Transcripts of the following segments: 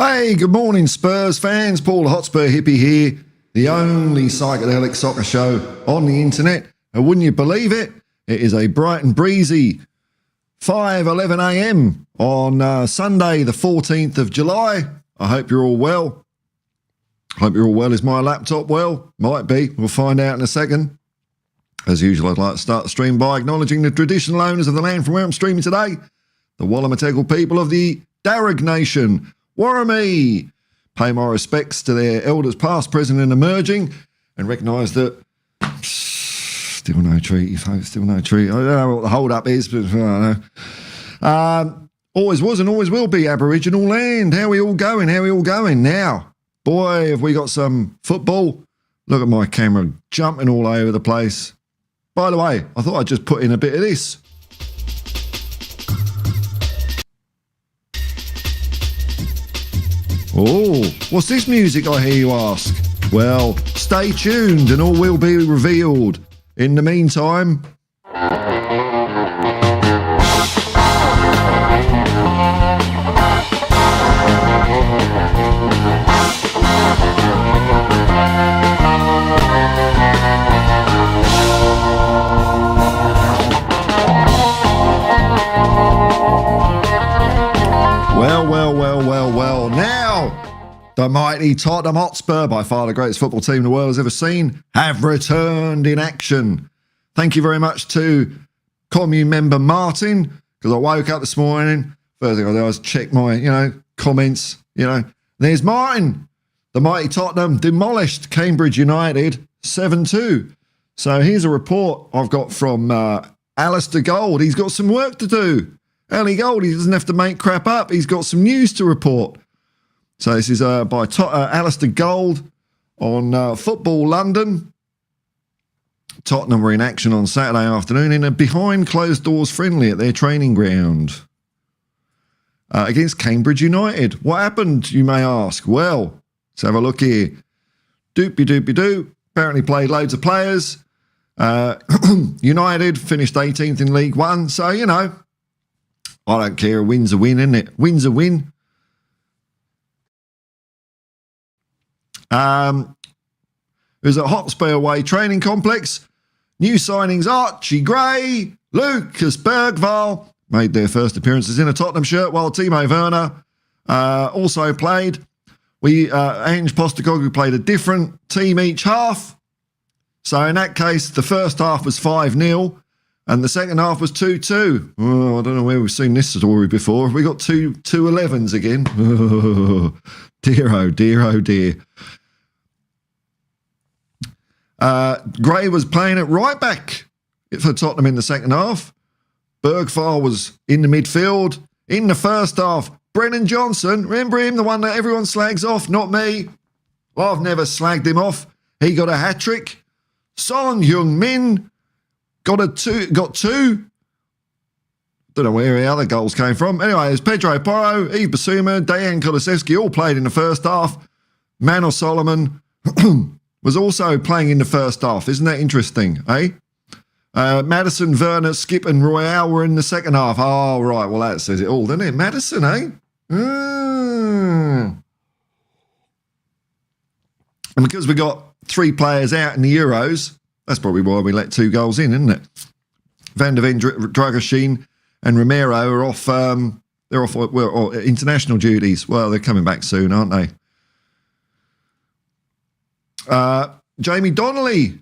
Hey, good morning, Spurs fans. Paul the Hotspur hippie here, the only psychedelic soccer show on the internet. And wouldn't you believe it? It is a bright and breezy 5:11 a.m. on Sunday, the 14th of July. I hope you're all well. Hope you're all well. Is my laptop well? Might be. We'll find out in a second. As usual, I'd like to start the stream by acknowledging the traditional owners of the land from where I'm streaming today, the Wallumedegal people of the Darug Nation, Warramee. Pay my respects to their elders past, present and emerging, and recognise that still no treaty, folks, still no treaty. I don't know what the hold-up is, but I don't know. Always was and always will be Aboriginal land. How are we all going? How are we all going? Now, boy, have we got some football. Look at my camera jumping all over the place. By the way, I thought I'd just put in a bit of this. Oh, what's this music, I hear you ask? Well, stay tuned and all will be revealed. In the meantime... Well, now the mighty Tottenham Hotspur, by far the greatest football team the world has ever seen, have returned in action. Thank you very much to commune member Martin, because I woke up this morning, first thing I did was check my, comments, There's Martin. The mighty Tottenham demolished Cambridge United 7-2. So here's a report I've got from Alistair Gold. He's got some work to do. Ellie Gold, he doesn't have to make crap up. He's got some news to report. So this is by Alistair Gold on Football London. Tottenham were in action on Saturday afternoon in a behind-closed-doors friendly at their training ground against Cambridge United. What happened, you may ask? Well, let's have a look here. Doopy-doopy-doo. Apparently played loads of players. United finished 18th in League One. So, I don't care. A win's a win, isn't it? Win's a win. It was at Hotspur away training complex. New signings Archie Gray, Lucas Bergvall made their first appearances in a Tottenham shirt, while Timo Werner also played. Ange Postecoglou played a different team each half. So in that case, the first half was 5-0. And the second half was 2-2. Oh, I don't know where we've seen this story before. We got two 11s again. Oh, dear, oh dear, oh dear. Gray was playing at right back for Tottenham in the second half. Bergvall was in the midfield. In the first half, Brennan Johnson, remember him, the one that everyone slags off? Not me. Well, I've never slagged him off. He got a hat-trick. Son Heung-min got two. Don't know where the other goals came from. Anyway, there's Pedro Porro, Yves Bissouma, Dejan Kulusevski all played in the first half. Manor Solomon was also playing in the first half. Isn't that interesting, eh? Maddison, Werner, Skip and Royale were in the second half. Oh, right. Well, that says it all, doesn't it? Maddison, eh? And because we got 3 players out in the Euros, that's probably why we let 2 goals in, isn't it? Van der Ven, Dragoshin and Romero are off. They're off international duties. Well, they're coming back soon, aren't they? Jamie Donnelly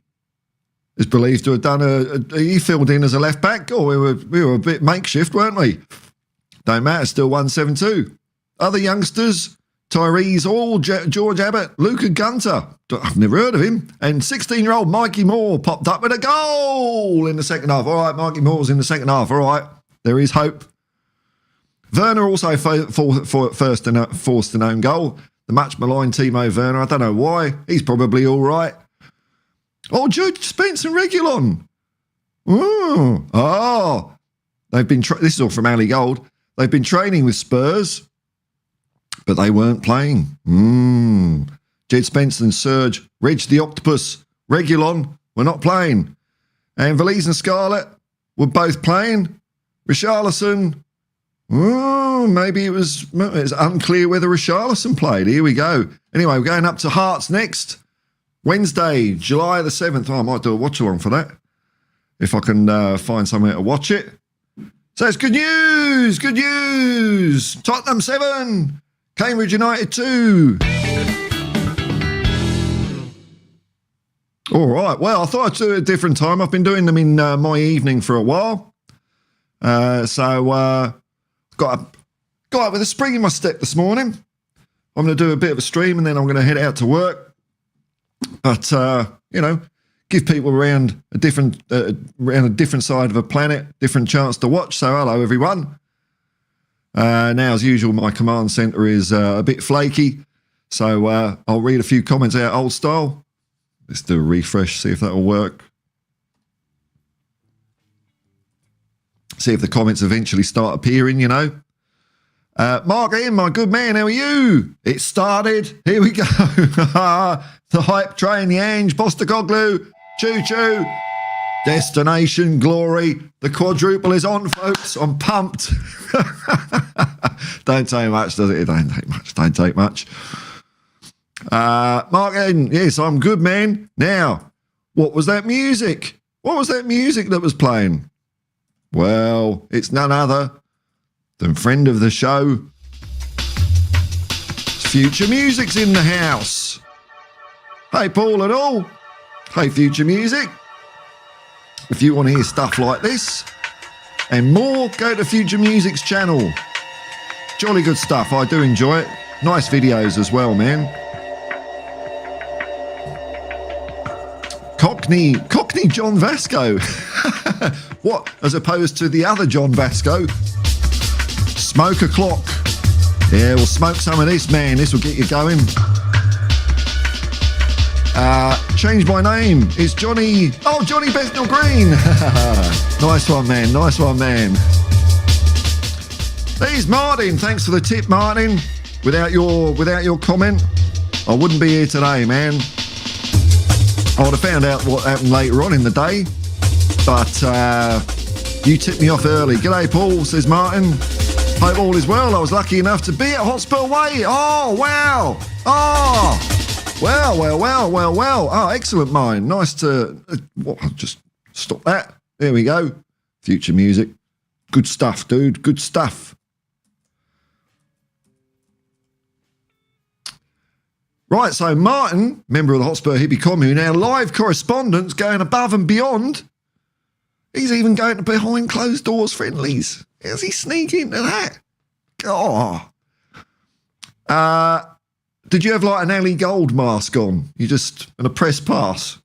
is believed to have done he filled in as a left back. Oh, we were a bit makeshift, weren't we? Don't matter. Still 1-7-2. Other youngsters: Tyrese Hall, George Abbott, Luca Gunter. I've never heard of him. And 16-year-old Mikey Moore popped up with a goal in the second half. All right, Mikey Moore's in the second half. All right, there is hope. Werner also forced an own goal. The much maligned Timo Werner. I don't know why. He's probably all right. Oh, Jude Spence and Reguilon. Oh. They've been. This is all from Ali Gold. They've been training with Spurs, but they weren't playing. Jed Spence and Serge, Reg the Octopus, Reguilon were not playing. And Valise and Scarlett were both playing. Richarlison, Oh, maybe it's unclear whether Richarlison played. Here we go. Anyway, we're going up to Hearts next. Wednesday, July the 7th. Oh, I might do a watch-along for that if I can find somewhere to watch it. So it's good news, good news. Tottenham 7, Cambridge United 2. All right, well, I thought I'd do it at a different time. I've been doing them in my evening for a while. So got up with a spring in my step this morning. I'm going to do a bit of a stream and then I'm going to head out to work. But, give people around a different side of a planet, different chance to watch. So hello, everyone. Now, as usual, my command centre is a bit flaky. So I'll read a few comments out old style. Let's do a refresh, see if that'll work. See if the comments eventually start appearing, Mark Ian, my good man, how are you? It started. Here we go. The hype train, the Ange Postecoglou. Choo-choo. Destination glory. The quadruple is on, folks. I'm pumped. Don't take much, does it? It don't take much. Mark Eden, yes, I'm good, man. Now, what was that music? What was that music that was playing? Well, it's none other than friend of the show. Future Music's in the house. Hey, Paul and all. Hey, Future Music. If you want to hear stuff like this and more, go to Future Music's channel. Jolly good stuff. I do enjoy it. Nice videos as well, man. Cockney John Vasco. What? As opposed to the other John Vasco. Smoke a clock. Yeah, we'll smoke some of this, man. This will get you going. Change my name. It's Johnny. Oh, Johnny Bethnal Green. Nice one, man. Nice one, man. There's Martin. Thanks for the tip, Martin. Without your comment, I wouldn't be here today, man. I would have found out what happened later on in the day, but you tipped me off early. G'day, Paul, says Martin. Hope all is well. I was lucky enough to be at Hotspur Way. Oh, wow. Oh, well. Oh, excellent, mine. Nice to... I'll just stop that. There we go. Future Music. Good stuff, dude. Good stuff. Right, so Martin, member of the Hotspur Hippie Commune, our live correspondent, going above and beyond. He's even going to behind closed doors friendlies. How's he sneak into that? Oh. Did you have like an Ellie Gold mask on? You just, and a press pass?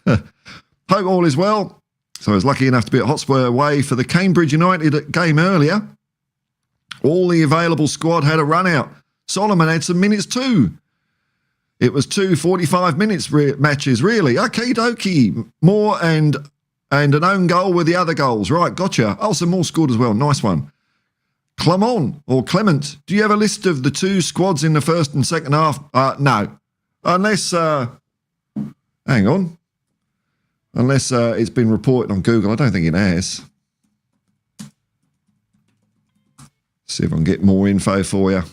Hope all is well. So I was lucky enough to be at Hotspur Way for the Cambridge United game earlier. All the available squad had a run out. Solomon had some minutes too. It was 2 45 minutes matches, really. Okie dokie. More and an own goal with the other goals. Right, gotcha. Oh, some more scored as well. Nice one. Clement, do you have a list of the two squads in the first and second half? No. Unless, hang on. Unless it's been reported on Google. I don't think it has. See if I can get more info for you.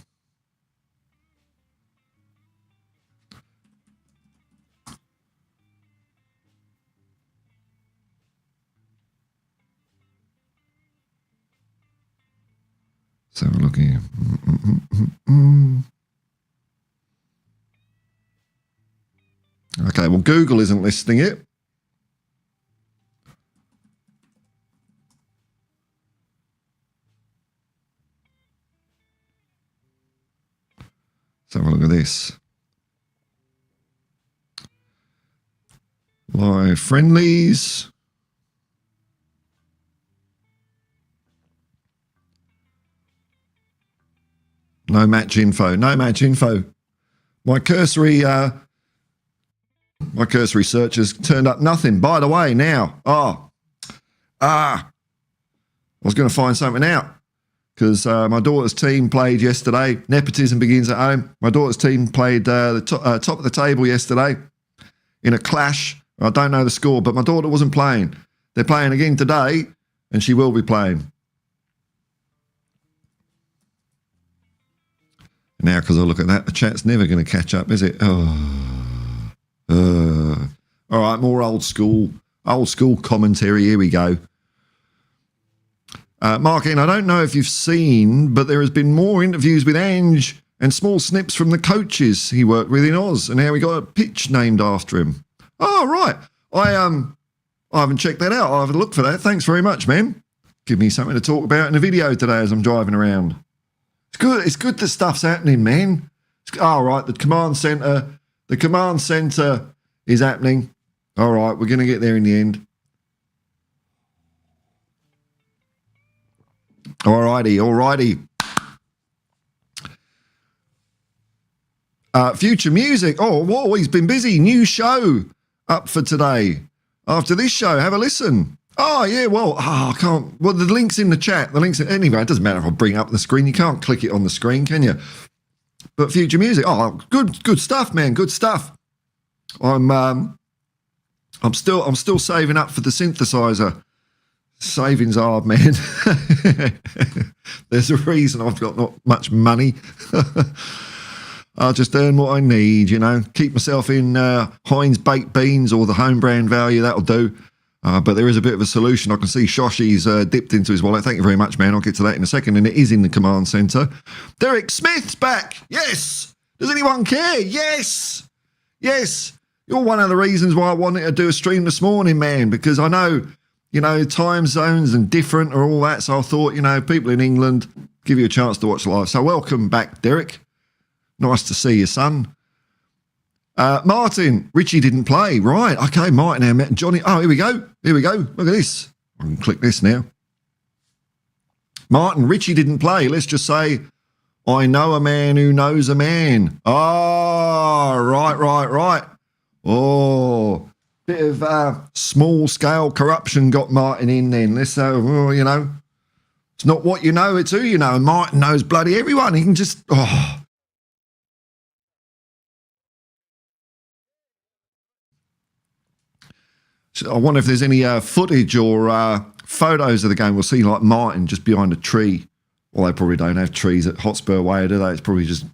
So we're looking. Okay, well, Google isn't listing it. Let's have a look at this. Live friendlies. No match info. My cursory search has turned up nothing. By the way, now, I was going to find something out because my daughter's team played yesterday. Nepotism begins at home. My daughter's team played the top of the table yesterday in a clash. I don't know the score, but my daughter wasn't playing. They're playing again today, and she will be playing. Now, because I look at that, the chat's never going to catch up, is it? All right, more old school commentary. Here we go. Markin, I don't know if you've seen, but there has been more interviews with Ange and small snips from the coaches he worked with in Oz, and how he got a pitch named after him. Oh, right. I haven't checked that out. I'll have a look for that. Thanks very much, man. Give me something to talk about in a video today as I'm driving around. It's good. It's good that stuff's happening, man. All right, the command centre is happening. All right, we're going to get there in the end. All righty. Future music. Oh, whoa, he's been busy. New show up for today. After this show, have a listen. Oh, yeah, well, I can't. Well, the link's in the chat. Anyway, it doesn't matter if I bring up the screen. You can't click it on the screen, can you? But future music. Oh, good stuff, man. Good stuff. I'm still saving up for the synthesizer. Saving's hard, man. There's a reason I've got not much money. I'll just earn what I need, keep myself in Heinz baked beans or the home brand value. That'll do. But there is a bit of a solution. I can see Shoshi's dipped into his wallet. Thank you very much, man. I'll get to that in a second. And it is in the command centre. Derek Smith's back. Yes. Does anyone care? Yes. You're one of the reasons why I wanted to do a stream this morning, man, because I know, time zones and different or all that. So I thought, people in England, give you a chance to watch live. So welcome back, Derek. Nice to see you, son. Martin, Richie didn't play. Right. Okay, Martin now met Johnny. Oh, here we go. Look at this. I can click this now. Martin, Richie didn't play. Let's just say, I know a man who knows a man. Oh, right. Oh, bit of small-scale corruption got Martin in then. Let's say, it's not what you know, it's who you know. And Martin knows bloody everyone. He can just, So I wonder if there's any footage or photos of the game. We'll see like Martin just behind a tree. Well, they probably don't have trees at Hotspur Way, do they? It's probably just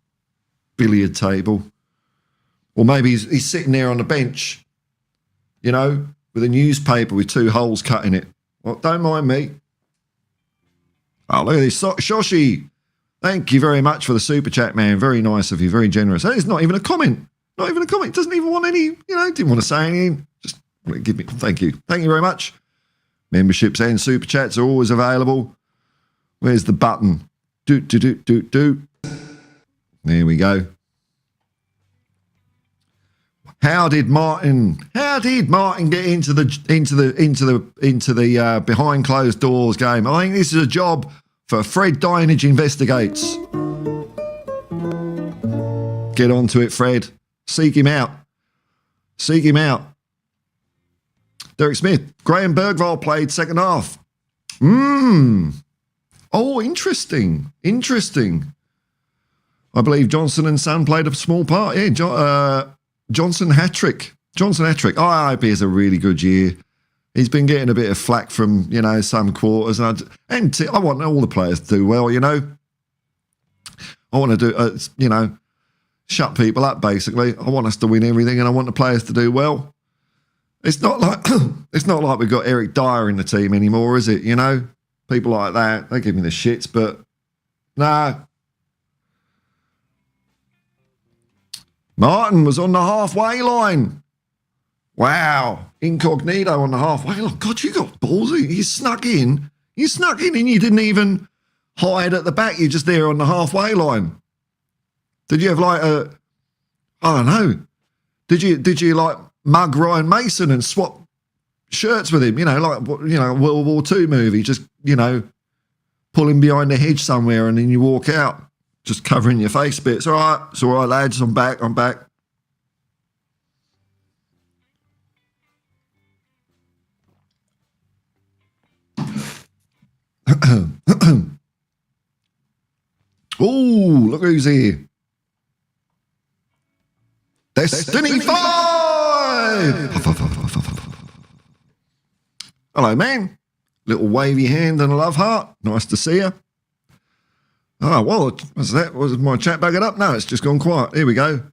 billiard table. Or maybe he's sitting there on the bench, with a newspaper with two holes cut in it. Well, don't mind me. Oh, look at this. Shoshi, thank you very much for the super chat, man. Very nice of you. Very generous. That is not even a comment. Not even a comment. Doesn't even want any, didn't want to say anything. Just give me, thank you. Thank you very much. Memberships and super chats are always available. Where's the button? Do. There we go. How did Martin get into the behind closed doors game? I think this is a job for Fred Dinage Investigates. Get onto it, Fred. Seek him out. Derek Smith. Graham Bergvall played second half. Oh, interesting. I believe Johnson and Son played a small part. Yeah, Johnson hat-trick. Oh, I hope he has a really good year. He's been getting a bit of flack from, some quarters. I want all the players to do well, I want to do, shut people up, basically. I want us to win everything, and I want the players to do well. It's not like we've got Eric Dyer in the team anymore, is it? People like that, they give me the shits, but nah. Martin was on the halfway line. Wow. Incognito on the halfway line. God, you got balls. You snuck in and you didn't even hide at the back. You're just there on the halfway line. Did you have I don't know. Did you like mug Ryan Mason and swap shirts with him? World War II movie. Just, pull him behind the hedge somewhere and then you walk out. Just covering your face a bit. It's all right, lads. I'm back. Oh, look who's here. Destiny 5! Hello, man. Little wavy hand and a love heart. Nice to see you. Oh, well, what's that? Was my chat buggered up? No, it's just gone quiet. Here we go.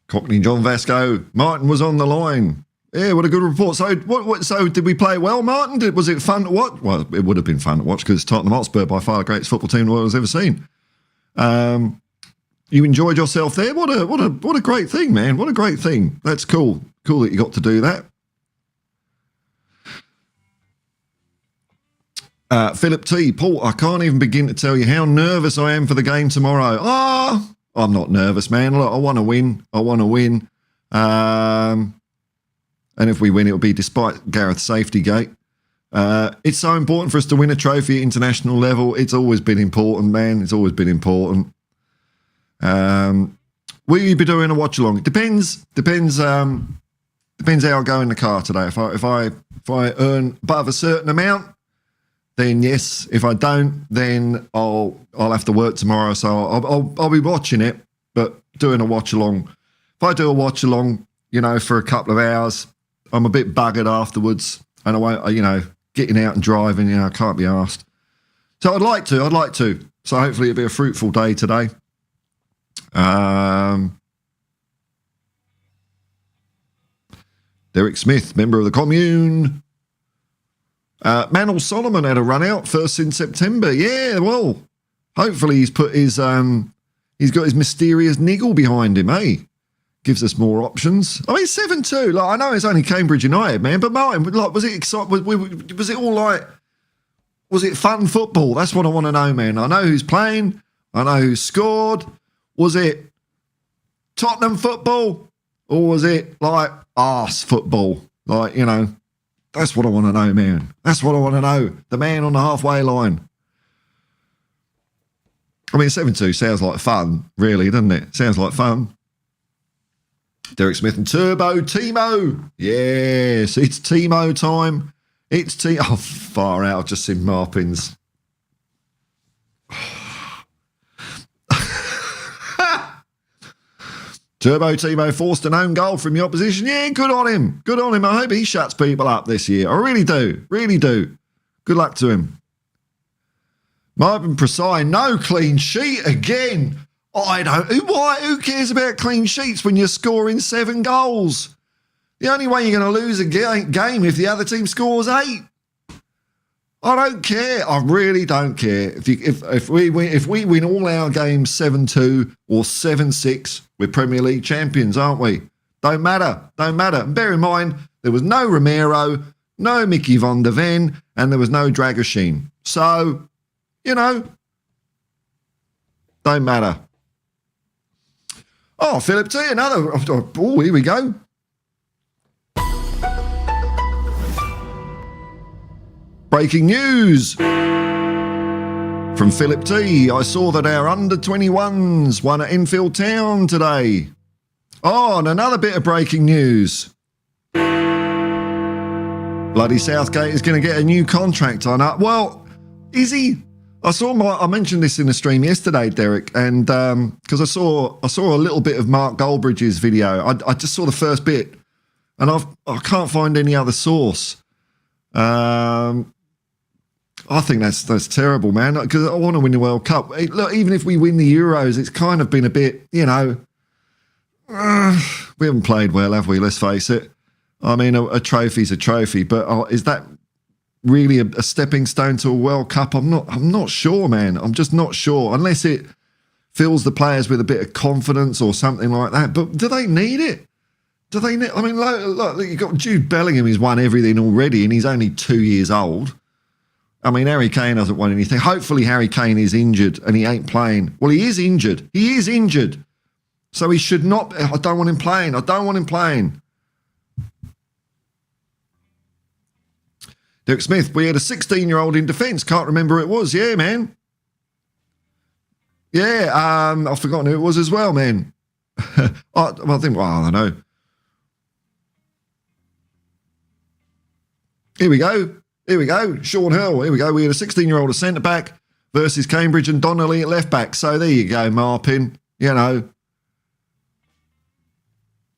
Cockney John Vasco. Martin was on the line. Yeah, what a good report. So, so did we play well, Martin? Was it fun to watch? Well, it would have been fun to watch because Tottenham Hotspur, by far the greatest football team the world has ever seen. You enjoyed yourself there. What a great thing, man. What a great thing. That's cool. Cool that you got to do that. Philip T. Paul, I can't even begin to tell you how nervous I am for the game tomorrow. I'm not nervous, man. Look, I want to win. I want to win. And if we win, it'll be despite Gareth's safety gate. It's so important for us to win a trophy at international level. It's always been important, man. It's always been important. Will you be doing a watch along? It depends how I go in the car today. If I earn above a certain amount, then yes. If I don't, then I'll have to work tomorrow. So I'll be watching it, but doing a watch along. If I do a watch along, for a couple of hours, I'm a bit buggered afterwards, and I won't, getting out and driving, I can't be asked. So I'd like to. So hopefully it'll be a fruitful day today. Derek Smith, member of the commune. Manel Solomon had a run out first in September. Yeah, well, hopefully he's got his mysterious niggle behind him, eh? Gives us more options. I mean, 7-2. Like, I know it's only Cambridge United, man, but Martin, like, was it exciting? Was it all like? Was it fun football? That's what I want to know, man. I know who's playing. I know who scored. Was it Tottenham football, or was it like arse football? Like, that's what I want to know, man. That's what I want to know. The man on the halfway line. I mean, 7-2 sounds like fun, really, doesn't it? Sounds like fun. Derek Smith and Turbo Timo. Yes, it's Timo time. Oh, far out. I've just seen Marpins. Turbo Timo forced an own goal from the opposition. Yeah, good on him. Good on him. I hope he shuts people up this year. I really do. Really do. Good luck to him. Marvin Presai, no clean sheet again. Who cares about clean sheets when you're scoring 7 goals? The only way you're going to lose a game if the other team scores 8. I don't care. I really don't care. If we win all our games 7-2 or 7-6, we're Premier League champions, aren't we? Don't matter. And bear in mind, there was no Romero, no Mickey van der Ven, and there was no Dragoshin. So, don't matter. Oh, Philip T, another. Oh, here we go. Breaking news from Philip T. I saw that our under-21s won at Enfield Town today. Oh, and another bit of breaking news. Bloody Southgate is going to get a new contract on it. Well, is he? I mentioned this in the stream yesterday, Derek, and because I saw a little bit of Mark Goldbridge's video. I just saw the first bit, and I can't find any other source. I think that's terrible, man, because I want to win the World Cup. Look, even if we win the Euros, it's kind of been a bit, we haven't played well, have we? Let's face it. I mean, a trophy's a trophy, but is that really a stepping stone to a World Cup? I'm not sure, man. I'm just not sure, unless it fills the players with a bit of confidence or something like that. But do they need it? Do they need? I mean, look, you've got Jude Bellingham. He's won everything already, and he's only 2 years old. I mean, Harry Kane hasn't won anything. Hopefully Harry Kane is injured and he ain't playing. Well, he is injured. So he should not. I don't want him playing. Derek Smith, we had a 16-year-old in defence. Can't remember who it was. Yeah, man. Yeah, I've forgotten who it was as well, man. I don't know. Here we go. Sean Hurl. Here we go. We had a 16-year-old at centre-back versus Cambridge and Donnelly at left-back. So there you go, Marpin.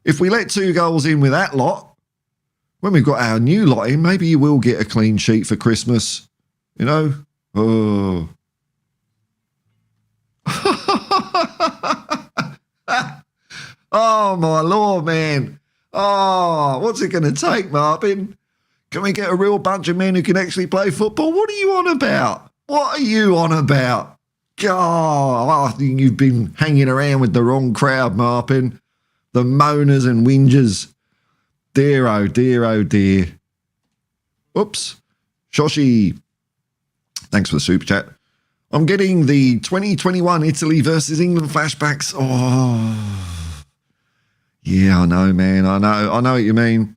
If we let 2 goals in with that lot, when we've got our new lot in, maybe you will get a clean sheet for Christmas. You know? Oh. Oh, my Lord, man. Oh, what's it going to take, Martin? Can we get a real bunch of men who can actually play football? What are you on about? What are you on about? God, I think you've been hanging around with the wrong crowd, Martin. The moaners and whingers. Dear, oh dear, oh dear. Oops. Shoshi. Thanks for the super chat. I'm getting the 2021 Italy versus England flashbacks. Oh. Yeah, I know, man. I know what you mean.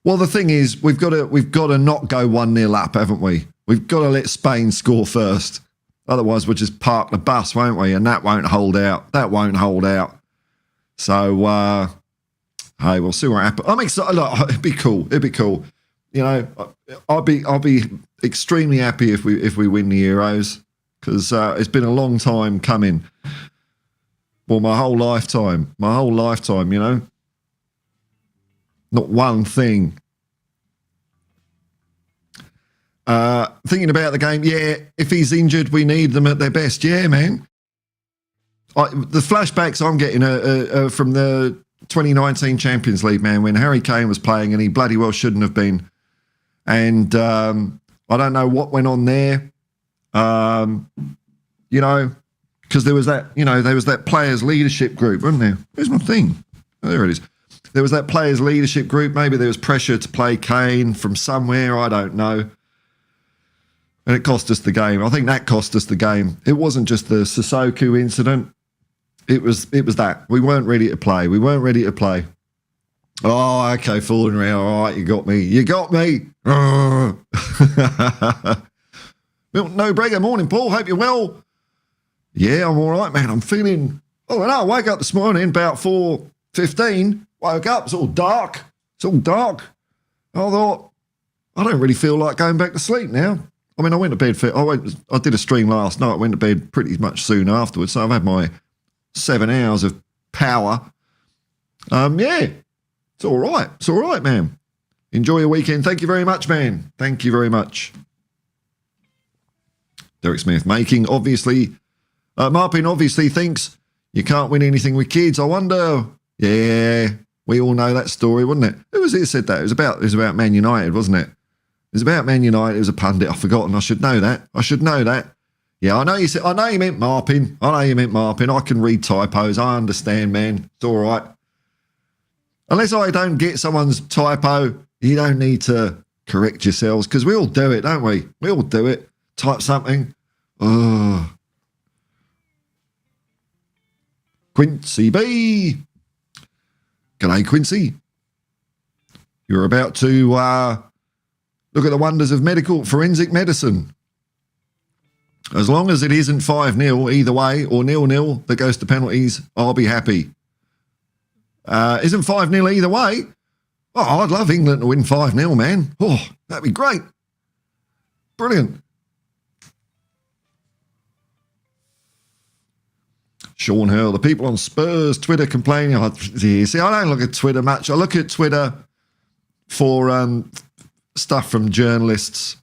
Well, the thing is, we've got to not go 1-0 up, haven't we? We've got to let Spain score first. Otherwise, we'll just park the bus, won't we? And that won't hold out. That won't hold out. So, hey, we'll see what happens. I'm excited. Look, it'd be cool. It'd be cool. You know, I'll be extremely happy if we win the Euros, because it's been a long time coming. Well, my whole lifetime, you know. Not one thing. Thinking about the game, yeah, if he's injured, we need them at their best. Yeah, man. The flashbacks I'm getting are from the 2019 Champions League, man, when Harry Kane was playing and he bloody well shouldn't have been. And I don't know what went on there, you know, because there was that players' leadership group, wasn't there? Where's my thing? Oh, there it is. There was that players' leadership group. Maybe there was pressure to play Kane from somewhere. I don't know. And it cost us the game. I think that cost us the game. It wasn't just the Sissoko incident. It was that. We weren't ready to play. Oh, okay, fooling around. All right, you got me. No breaker. Morning, Paul. Hope you're well. Yeah, I'm all right, man. I'm feeling... Oh, no, I woke up this morning about 4:15. Woke up, it's all dark. I thought, I don't really feel like going back to sleep now. I mean, I went to bed I did a stream last night. I went to bed pretty much soon afterwards. So I've had my 7 hours of power. Yeah, it's all right. It's all right, man. Enjoy your weekend. Thank you very much, man. Thank you very much. Derek Smith making, obviously, Marpin obviously thinks you can't win anything with kids. I wonder. Yeah, we all know that story, wasn't it? Who was it who said that? It was about Man United, wasn't it? It was about Man United. It was a pundit. I've forgotten. I should know that. Yeah, I know you said. I know you meant Marpin. I can read typos. I understand, man. It's all right. Unless I don't get someone's typo, you don't need to correct yourselves, because we all do it, don't we? We all do it. Type something. Oh. Quincy B. G'day, Quincy. You're about to look at the wonders of forensic medicine. As long as it isn't 5-0 either way or 0-0 that goes to penalties, I'll be happy. Isn't 5-0 either way? Oh, I'd love England to win 5-0, man. Oh, that'd be great. Brilliant. Sean Hurl, the people on Spurs Twitter complaining. See, I don't look at Twitter much. I look at Twitter for stuff from journalists,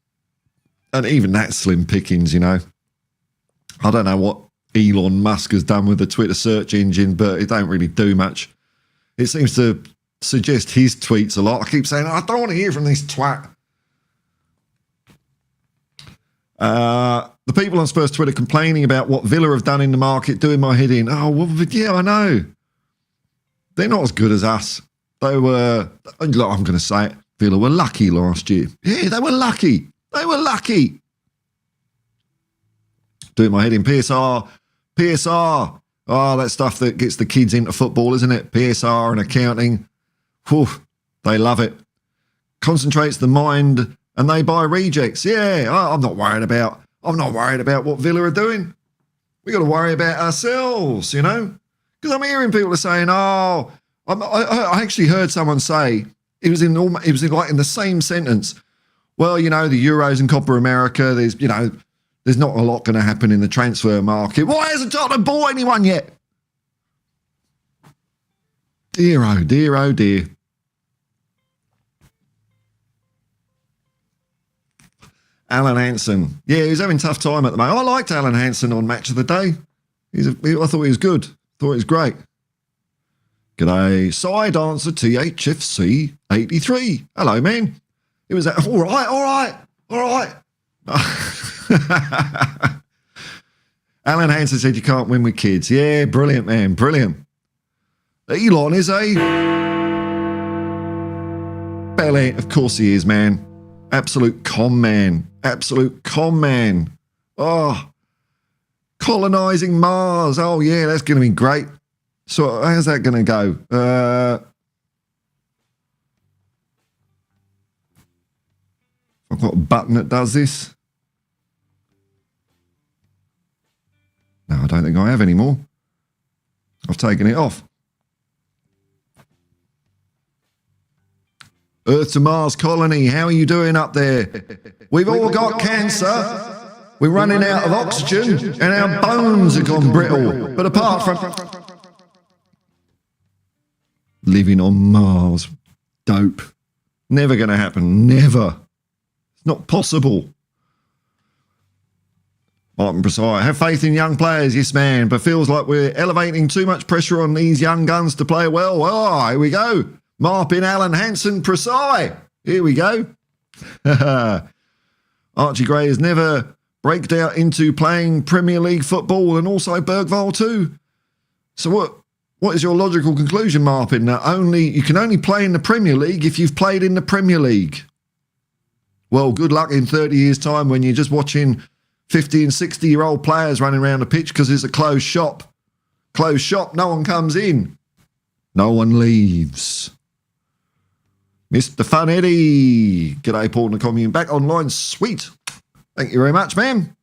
and even that's slim pickings, you know. I don't know what Elon Musk has done with the Twitter search engine, but it don't really do much. It seems to suggest his tweets a lot. I keep saying, I don't want to hear from this twat. The people on Spurs Twitter complaining about what Villa have done in the market, doing my head in. Oh, well, yeah, I know. They're not as good as us. They were, I'm going to say it, Villa were lucky last year. Yeah, they were lucky. Doing my head in. PSR. Oh, that stuff that gets the kids into football, isn't it? PSR and accounting. Whew, they love it. Concentrates the mind and they buy rejects. Yeah, I'm not worried about what Villa are doing. We got to worry about ourselves, you know? Because I'm hearing people saying, I actually heard someone say, it was in the same sentence. Well, you know, the Euros and Copa America, there's not a lot going to happen in the transfer market. Why hasn't Tottenham bought anyone yet? Dear, oh dear, oh dear. Alan Hansen. Yeah, he's having a tough time at the moment. I liked Alan Hansen on Match of the Day. I thought he was good. Thought he was great. G'day, side answer THFC 83. Hello, man. It was all right. Alan Hansen said you can't win with kids. Yeah, brilliant, man, brilliant. Elon is a belly. Of course he is, man. Absolute con man. Oh, colonising Mars. Oh, yeah, that's going to be great. So how's that going to go? I've got a button that does this. No, I don't think I have anymore. I've taken it off. Earth to Mars colony, how are you doing up there? We've all got cancer. We're running out of oxygen and our bones have gone brittle. But apart from living on Mars, dope. Never going to happen. Never. It's not possible. Martin Preside, have faith in young players, yes man, but feels like we're elevating too much pressure on these young guns to play well. Oh, here we go. Marpin Alan Hansen Preside. Here we go. Archie Gray has never breaked out into playing Premier League football and also Bergvall too. So what is your logical conclusion, Marpin? That you can only play in the Premier League if you've played in the Premier League. Well, good luck in 30 years' time when you're just watching 50 and 60-year-old players running around the pitch because it's a closed shop. Closed shop, no one comes in. No one leaves. Mr. Fun Eddie. G'day, Paul and the Commune. Back online. Sweet. Thank you very much, ma'am.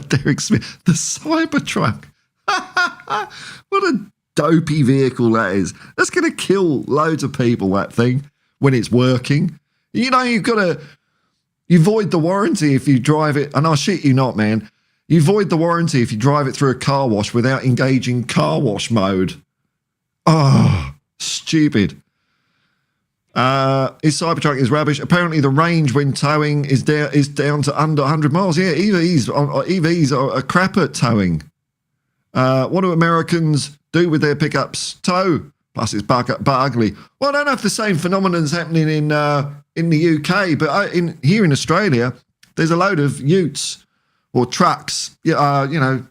Derek Smith. The Cybertruck. What a dopey vehicle that is. That's going to kill loads of people, that thing, when it's working. You know, you've got to... You void the warranty if you drive it... And I shit you not, man. You void the warranty if you drive it through a car wash without engaging car wash mode. Oh, stupid. His Cybertruck is rubbish. Apparently the range when towing is down to under 100 miles. Yeah, EVs are a crap at towing. What do Americans do with their pickups? Tow. Plus it's but ugly. Well, I don't know if the same phenomenon's happening in the UK, but here in Australia, there's a load of utes or trucks. You know,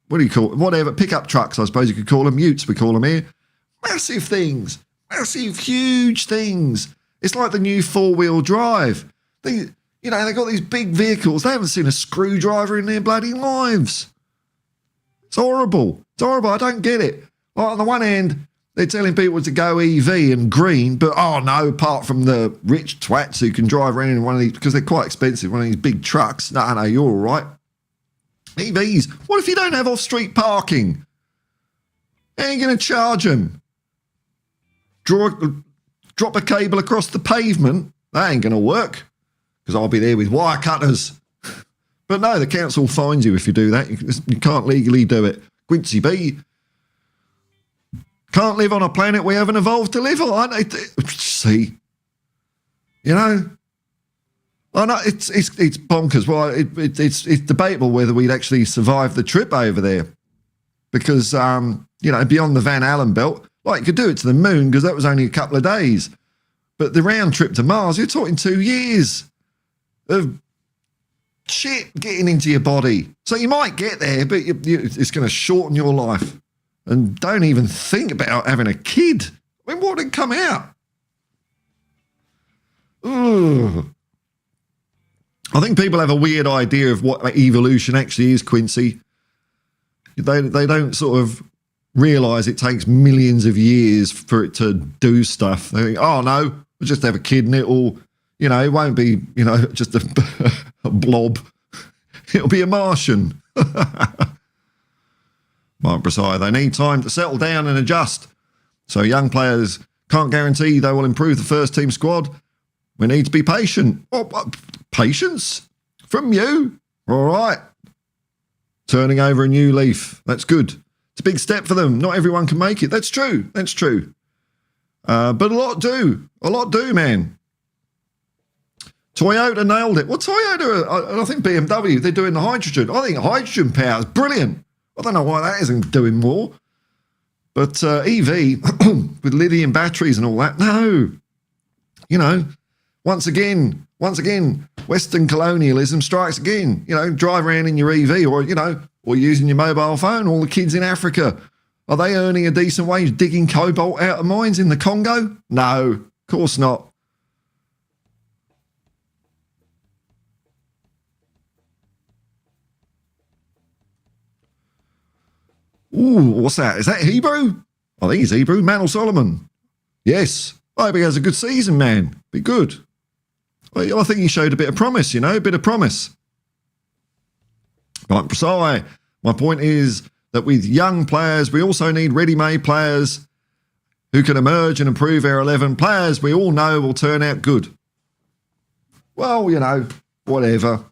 what do you call it? Whatever, pickup trucks, I suppose you could call them. Utes, we call them here. Massive things. Massive, huge things. It's like the new four-wheel drive. They've got these big vehicles. They haven't seen a screwdriver in their bloody lives. It's horrible. I don't get it. Well, on the one hand, they're telling people to go EV and green, but oh no, apart from the rich twats who can drive around in one of these, because they're quite expensive, one of these big trucks. No, you're all right. EVs. What if you don't have off-street parking? How are you going to charge them? Drop a cable across the pavement? That ain't going to work, because I'll be there with wire cutters. But no, the council fines you if you do that. You can't legally do it. Quincy B. Can't live on a planet we haven't evolved to live on. See? You know? I know it's bonkers. Well, it's debatable whether we'd actually survive the trip over there. Because, beyond the Van Allen belt, you could do it to the moon because that was only a couple of days. But the round trip to Mars, you're talking 2 years of shit getting into your body. So you might get there, but it's going to shorten your life. And don't even think about having a kid. I mean, what would come out? Ugh. I think people have a weird idea of what evolution actually is, Quincy. They don't sort of realise it takes millions of years for it to do stuff. They think, oh, no, we'll just have a kid and it won't be, just a blob. It'll be a Martian. Mark Preside, they need time to settle down and adjust. So young players can't guarantee they will improve the first team squad. We need to be patient. What? Patience? From you? All right. Turning over a new leaf. That's good. It's a big step for them. Not everyone can make it. That's true. But a lot do. A lot do, man. Toyota nailed it. Well, Toyota, I think BMW, they're doing the hydrogen. I think hydrogen power is brilliant. I don't know why that isn't doing more. But EV, with lithium batteries and all that, no. You know, once again, Western colonialism strikes again. You know, drive around in your EV or using your mobile phone. All the kids in Africa, are they earning a decent wage digging cobalt out of mines in the Congo? No, of course not. Ooh, what's that? Is that Hebrew? I think he's Hebrew. Manel Solomon. Yes. I hope he has a good season, man. Be good. I think he showed a bit of promise, a bit of promise. Right, Presai, my point is that with young players, we also need ready-made players who can emerge and improve our 11 players we all know will turn out good. Well, whatever.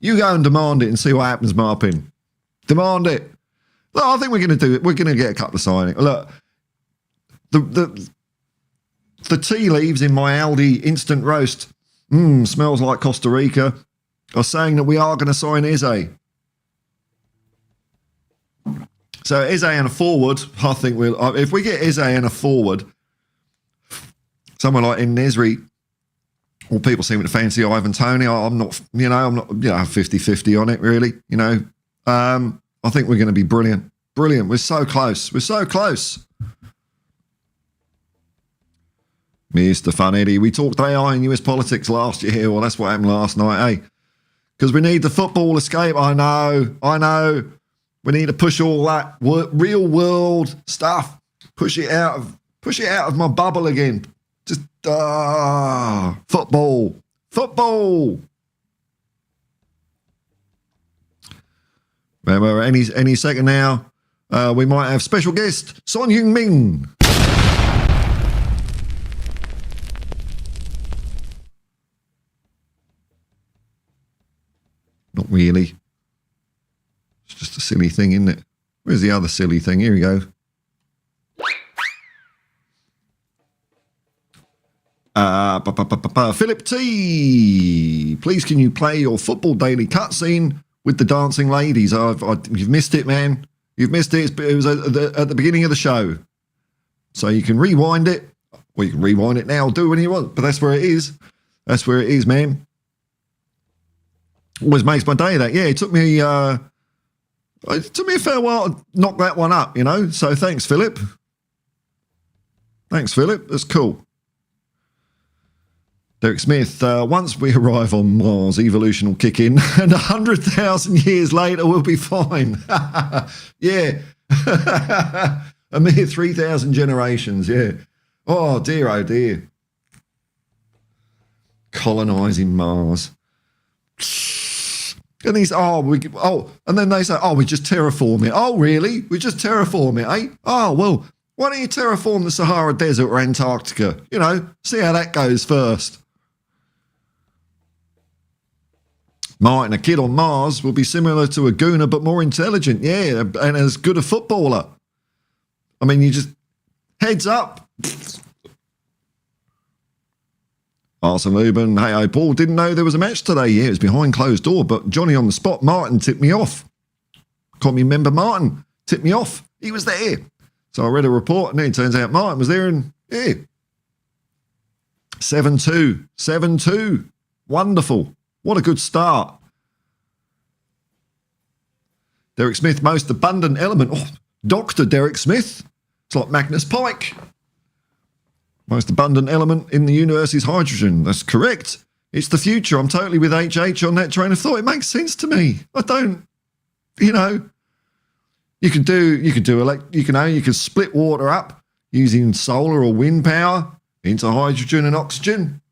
You go and demand it and see what happens, Marpin. Demand it. Look, I think we're going to do it. We're going to get a couple of signings. Look, the tea leaves in my Aldi instant roast smells like Costa Rica. Are saying that we are going to sign Eze. So Eze and a forward, I think if we get Eze and a forward, someone like En-Nesyri, or people seem to fancy Ivan Toney. I'm not 50-50 on it, really. I think we're going to be brilliant. Brilliant. We're so close. We're so close. Mr. Fun Eddie, we talked AI and US politics last year. Well, that's what happened last night, eh? Because we need the football escape. I know. We need to push all that real world stuff. Push it out of my bubble again. Just football. Remember, any second now, we might have special guest Son Heung-min. Not really. It's just a silly thing, isn't it? Where's the other silly thing? Here we go. Philip T. Please, can you play your Football Daily cutscene with the dancing ladies? You've missed it, man. You've missed it. It was at the beginning of the show. So you can rewind it. Or you can rewind it now. Do what you want. But that's where it is. That's where it is, man. Always makes my day, that. Yeah, it took me a fair while to knock that one up, So thanks, Philip. Thanks, Philip. That's cool. Derek Smith, once we arrive on Mars, evolution will kick in, and 100,000 years later we'll be fine. Yeah. A mere 3,000 generations, yeah. Oh dear. Colonising Mars. And and then they say, we just terraform it. Oh, really? We just terraform it, eh? Oh, well, why don't you terraform the Sahara Desert or Antarctica? See how that goes first. Martin, a kid on Mars will be similar to a gooner, but more intelligent, yeah, and as good a footballer. I mean, you just, heads up. Arsene Lubin, hey, Paul, didn't know there was a match today. Yeah, it was behind closed door, but Johnny on the spot, Martin, tipped me off. Can't remember Martin, tipped me off. He was there. So I read a report, and then it turns out Martin was there, and yeah. 7-2. Wonderful. What a good start. Derek Smith, most abundant element. Oh, Dr. Derek Smith. It's like Magnus Pike. Most abundant element in the universe is hydrogen. That's correct. It's the future. I'm totally with HH on that train of thought. It makes sense to me. I don't, you can split water up using solar or wind power into hydrogen and oxygen.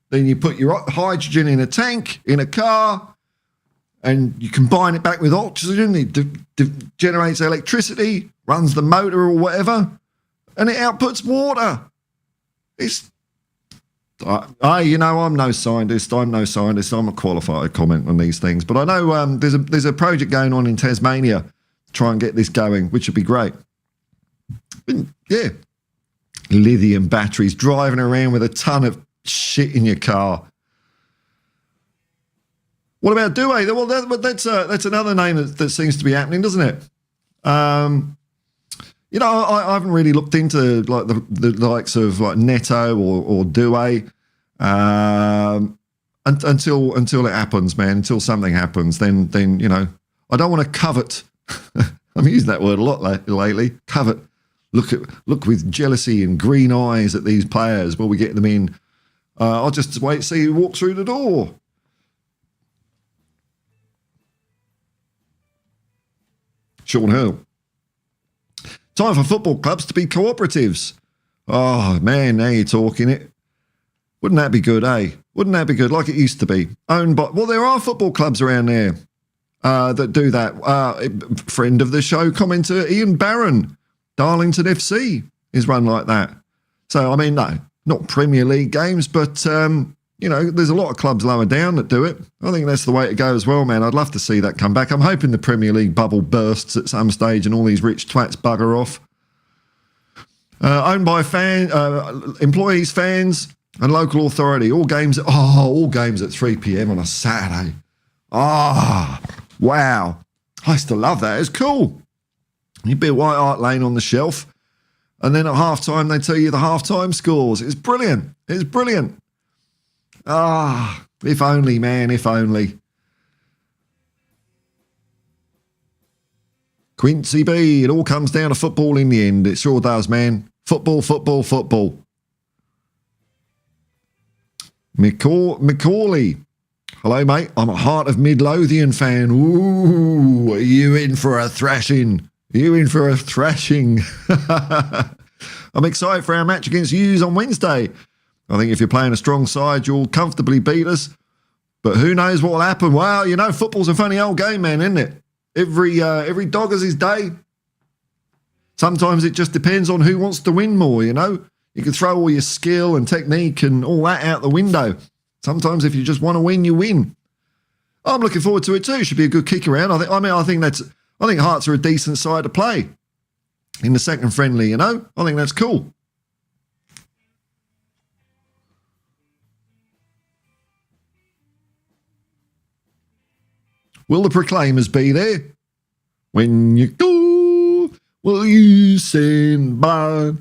Then you put your hydrogen in a tank, in a car, and you combine it back with oxygen. It generates electricity, runs the motor or whatever, and it outputs water. You know, I'm no scientist. I'm not qualified to comment on these things. But I know there's a project going on in Tasmania to try and get this going, which would be great. Yeah. Lithium batteries, driving around with a ton of shit in your car. What about Douay? Well, that's another name that seems to be happening, doesn't it? You know, I haven't really looked into like the likes of like Netto or Douay until it happens, man. Until something happens, then you know, I don't want to covet. I'm using that word a lot lately. Covet. Look with jealousy and green eyes at these players while we get them in. I'll just wait to see who walks through the door. Sean Hurl. Time for football clubs to be cooperatives. Oh, man, now you're talking it. Wouldn't that be good, eh? Wouldn't that be good, like it used to be? Owned by... Well, there are football clubs around there that do that. Friend of the show, commenter Ian Barron, Darlington FC is run like that. So, I mean, no, not Premier League games, but... you know, there's a lot of clubs lower down that do it. I think that's the way to go as well, man. I'd love to see that come back. I'm hoping the Premier League bubble bursts at some stage and all these rich twats bugger off. Owned by employees, fans, and local authority. All games at 3 p.m. on a Saturday. Wow. I used to love that. It's cool. You build White Hart Lane on the shelf, and then at half-time they tell you the half-time scores. It's brilliant. It's brilliant. If only, man, if only. Quincy B, it all comes down to football in the end. It sure does, man. Football, football, football. Macaulay. Hello, mate. I'm a Heart of Midlothian fan. Ooh, are you in for a thrashing? Are you in for a thrashing? I'm excited for our match against Hughes on Wednesday. I think if you're playing a strong side, you'll comfortably beat us. But who knows what will happen? Well, you know, football's a funny old game, man, isn't it? Every dog has his day. Sometimes it just depends on who wants to win more, you know? You can throw all your skill and technique and all that out the window. Sometimes if you just want to win, you win. I'm looking forward to it too. Should be a good kick around. I think Hearts are a decent side to play in the second friendly, you know? I think that's cool. Will the Proclaimers be there? When you go, will you send back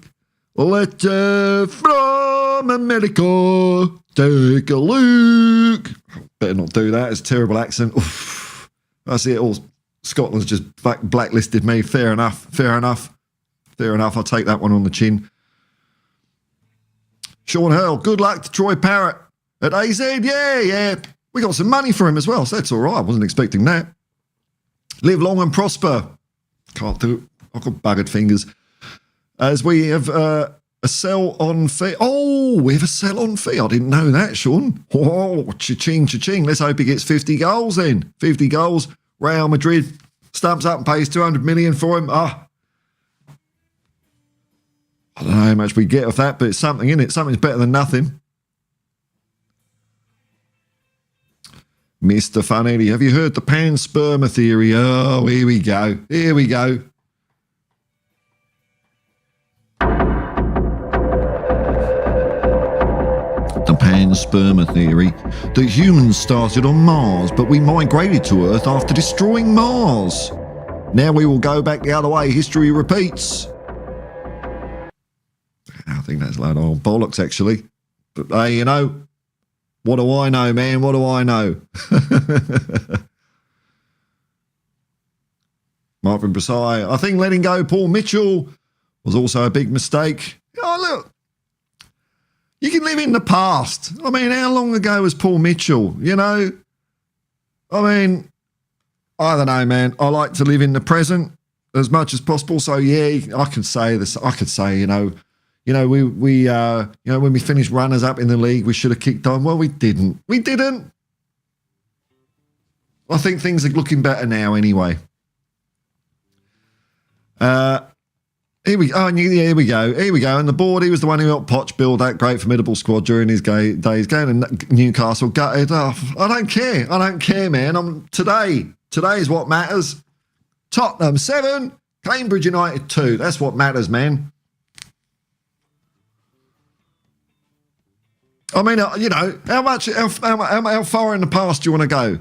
a letter from America? Take a look. Better not do that. It's a terrible accent. Oof. I see it all. Scotland's just blacklisted me. Fair enough. I'll take that one on the chin. Sean Hurl, good luck to Troy Parrott at AZ. Yeah. We got some money for him as well, so that's all right. I wasn't expecting that. Live long and prosper. Can't do it. I've got buggered fingers. As we have a sell on fee. Oh, we have a sell on fee. I didn't know that, Sean. Oh, cha-ching, cha-ching. Let's hope he gets 50 goals then. 50 goals. Real Madrid stumps up and pays 200 million for him. I don't know how much we get off that, but it's something, in it. Something's better than nothing. Mr. Funny, have you heard the pansperma theory? Oh, here we go. The pansperma theory, that humans started on Mars, but we migrated to Earth after destroying Mars. Now we will go back the other way. History repeats. I think that's a load of old bollocks, actually. But hey, you know, what do I know, man? What do I know? Marvin Bresai, I think letting go Paul Mitchell was also a big mistake. Oh, look. You can live in the past. I mean, how long ago was Paul Mitchell? You know? I mean, I don't know, man. I like to live in the present as much as possible. So, yeah, I can say this. I could say, you know, we when we finished runners up in the league, we should have kicked on. Well, we didn't. I think things are looking better now anyway. Here we go. And the board, he was the one who helped Poch build that great formidable squad during his days going, and Newcastle gutted. Oh, I don't care, man. Today's what matters. Tottenham 7, Cambridge United 2. That's what matters, man. I mean, how far in the past do you want to go?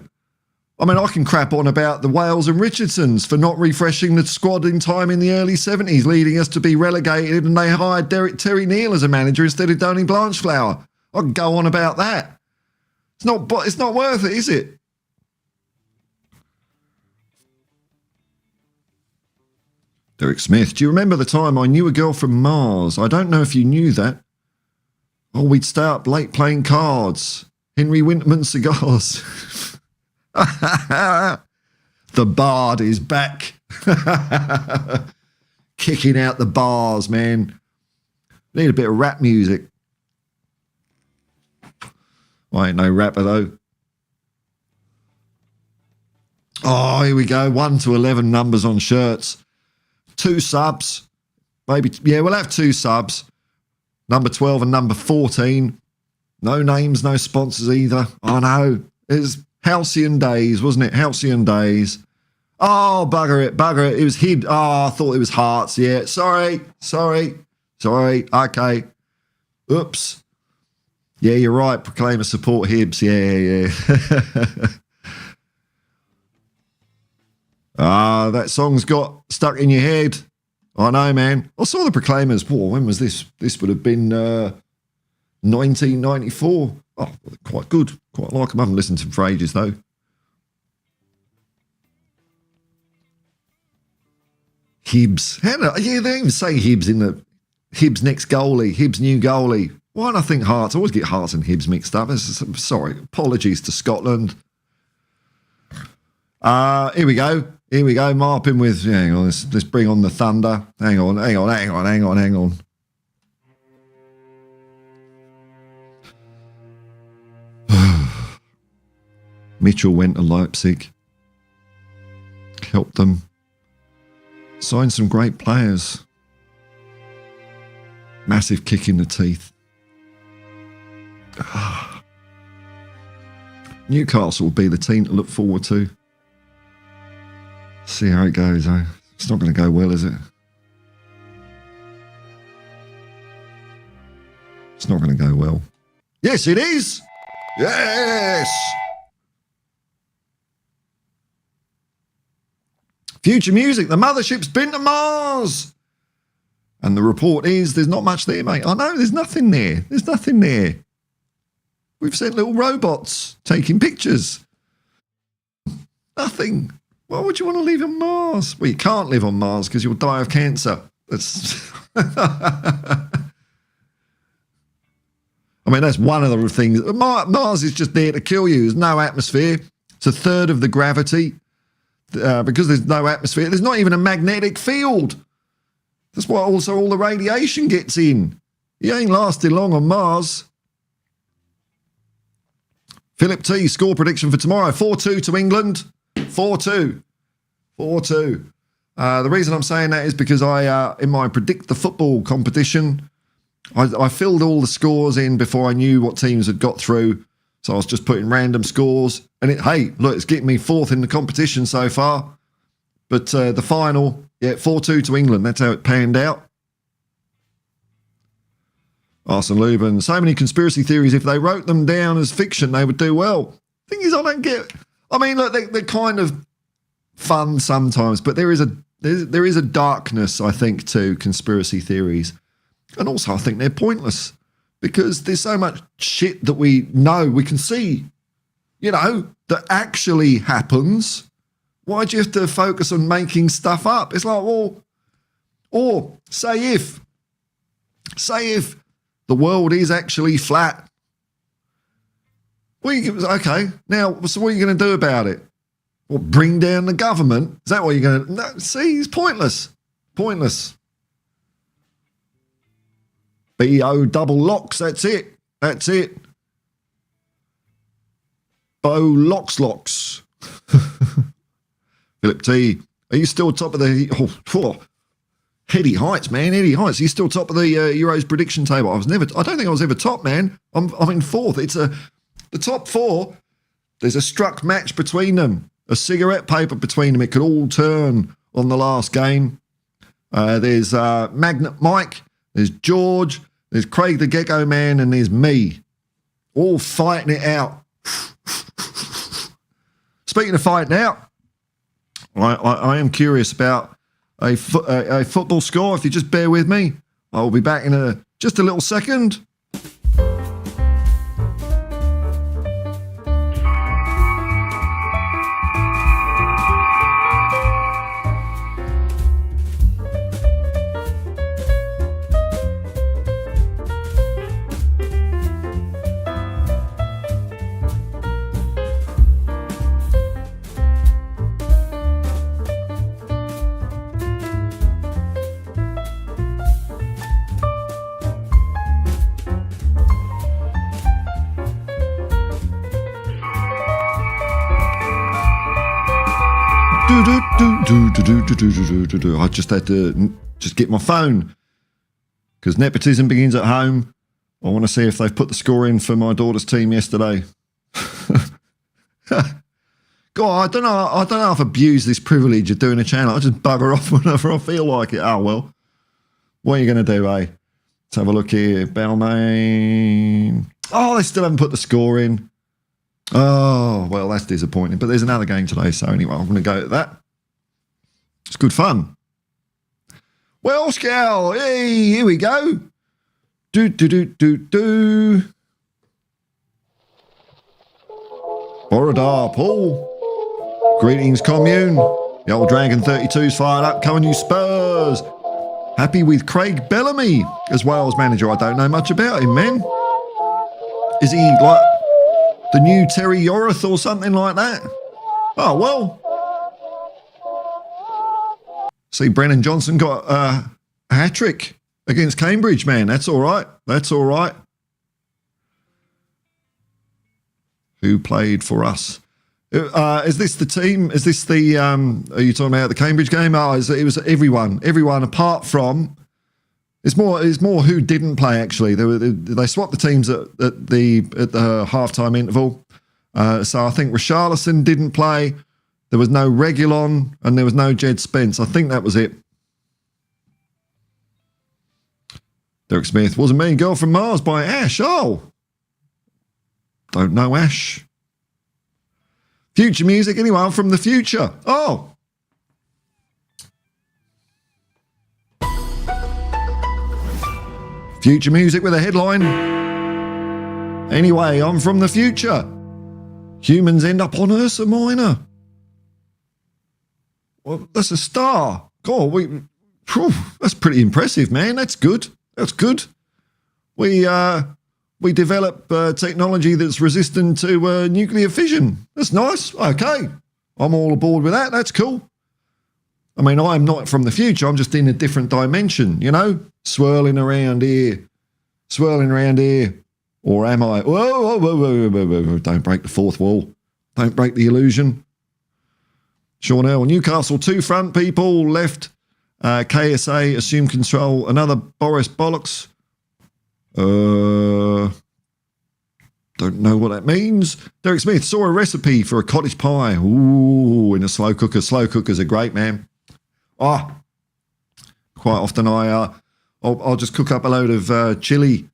I mean, I can crap on about the Wales and Richardsons for not refreshing the squad in time in the early 70s, leading us to be relegated, and they hired Terry Neal as a manager instead of Tony Blanchflower. I can go on about that. It's not worth it, is it? Derek Smith, do you remember the time I knew a girl from Mars? I don't know if you knew that. Oh, we'd stay up late playing cards. Henry Winterman cigars. The bard is back. Kicking out the bars, man. Need a bit of rap music. I ain't no rapper, though. Oh, here we go. 1 to 11 numbers on shirts. 2 subs. Maybe, yeah, we'll have 2 subs. Number 12 and number 14. No names, no sponsors either. I know. It's halcyon days, wasn't it? Halcyon days. Oh, bugger it. It was Hib. Oh, I thought it was Hearts. Yeah, sorry. Okay. Oops. Yeah, you're right. Proclaim a support Hibs. Yeah. That song's got stuck in your head. I know, man. I saw the Proclaimers. Whoa, when was this? This would have been 1994. Oh, quite good. Quite like them. I haven't listened to them for ages, though. Hibs. Yeah, they even say Hibs in the Hibs next goalie, Hibs new goalie. Why do I think Hearts? I always get Hearts and Hibs mixed up. Sorry. Apologies to Scotland. Here we go. Marpin with, hang on, let's bring on the thunder. Hang on. Mitchell went to Leipzig. Helped them. Signed some great players. Massive kick in the teeth. Newcastle will be the team to look forward to. See how it goes, though. It's not going to go well, is it? It's not going to go well. Yes, it is! Yes! Future music, the mothership's been to Mars! And the report is there's not much there, mate. I know, there's nothing there. We've sent little robots taking pictures. Nothing. Why would you want to live on Mars? Well, you can't live on Mars because you'll die of cancer. That's I mean, that's one of the things. Mars is just there to kill you. There's no atmosphere. It's a third of the gravity. Because there's no atmosphere, there's not even a magnetic field. That's why also all the radiation gets in. You ain't lasting long on Mars. Philip T, score prediction for tomorrow. 4-2 to England. 4-2. The reason I'm saying that is because I, in my Predict the Football competition, I filled all the scores in before I knew what teams had got through. So I was just putting random scores. And it's getting me 4th in the competition so far. But the final, 4-2 to England. That's how it panned out. Arsene Lubin, so many conspiracy theories. If they wrote them down as fiction, they would do well. Thing is, I don't get. I mean, look, they're kind of fun sometimes, but there is a darkness, I think, to conspiracy theories, and also I think they're pointless because there's so much shit that we know, we can see, that actually happens. Why do you have to focus on making stuff up? It's like, well, or say if the world is actually flat. Okay, now, so what are you going to do about it? Well, bring down the government? Is that what you're going to... No, see, it's pointless. B-O double locks, that's it. Bo locks. Philip T, are you still top of the... Heady heights, man. Heady heights. He's still top of the Euros prediction table. I don't think I was ever top, man. I'm in fourth. It's the top four. There's a struck match between them. A cigarette paper between them. It could all turn on the last game. There's Magnet Mike. There's George. There's Craig the Gecko Man, and there's me. All fighting it out. Speaking of fighting out, I am curious about a football score. If you just bear with me, I will be back in just a little second. I just had to just get my phone because nepotism begins at home. I want to see if they've put the score in for my daughter's team yesterday. God, I don't know if I've abused this privilege of doing a channel. I just bugger off whenever I feel like it. Oh, well. What are you going to do, eh? Let's have a look here. Balmain. Oh, they still haven't put the score in. Oh, well, that's disappointing. But there's another game today, so anyway, I'm going to go at that. It's good fun. Well, Scowl, hey, here we go. Borodar, Paul. Greetings, commune. The old Dragon 32's fired up. Come on, you Spurs. Happy with Craig Bellamy as Wales manager. I don't know much about him, man. Is he like the new Terry Yorath or something like that? Oh, well. See, Brennan Johnson got a hat-trick against Cambridge, man. That's all right. That's all right. Who played for us? Is this the team? Is this the, are you talking about the Cambridge game? Oh, it was everyone apart from, it's more who didn't play, actually. They swapped the teams at the halftime interval. So I think Richarlison didn't play. There was no Reguilon and there was no Jed Spence. I think that was it. Derek Smith, wasn't me. Girl from Mars by Ash. Oh. Don't know Ash. Future music. Anyone from the future? Oh. Future music with a headline. Anyway, I'm from the future. Humans end up on Ursa Minor. Well, that's a star. God, that's pretty impressive, man. That's good. That's good. We develop technology that's resistant to nuclear fission. That's nice. Okay. I'm all aboard with that. That's cool. I mean, I'm not from the future. I'm just in a different dimension, you know? Swirling around here. Or am I? Whoa. Don't break the fourth wall. Don't break the illusion. Sean Earl, Newcastle 2 front people left. KSA assume control. Another Boris Bollocks. Don't know what that means. Derek Smith saw a recipe for a cottage pie. Ooh, in a slow cooker. Slow cookers are great, man. Quite often I'll just cook up a load of chili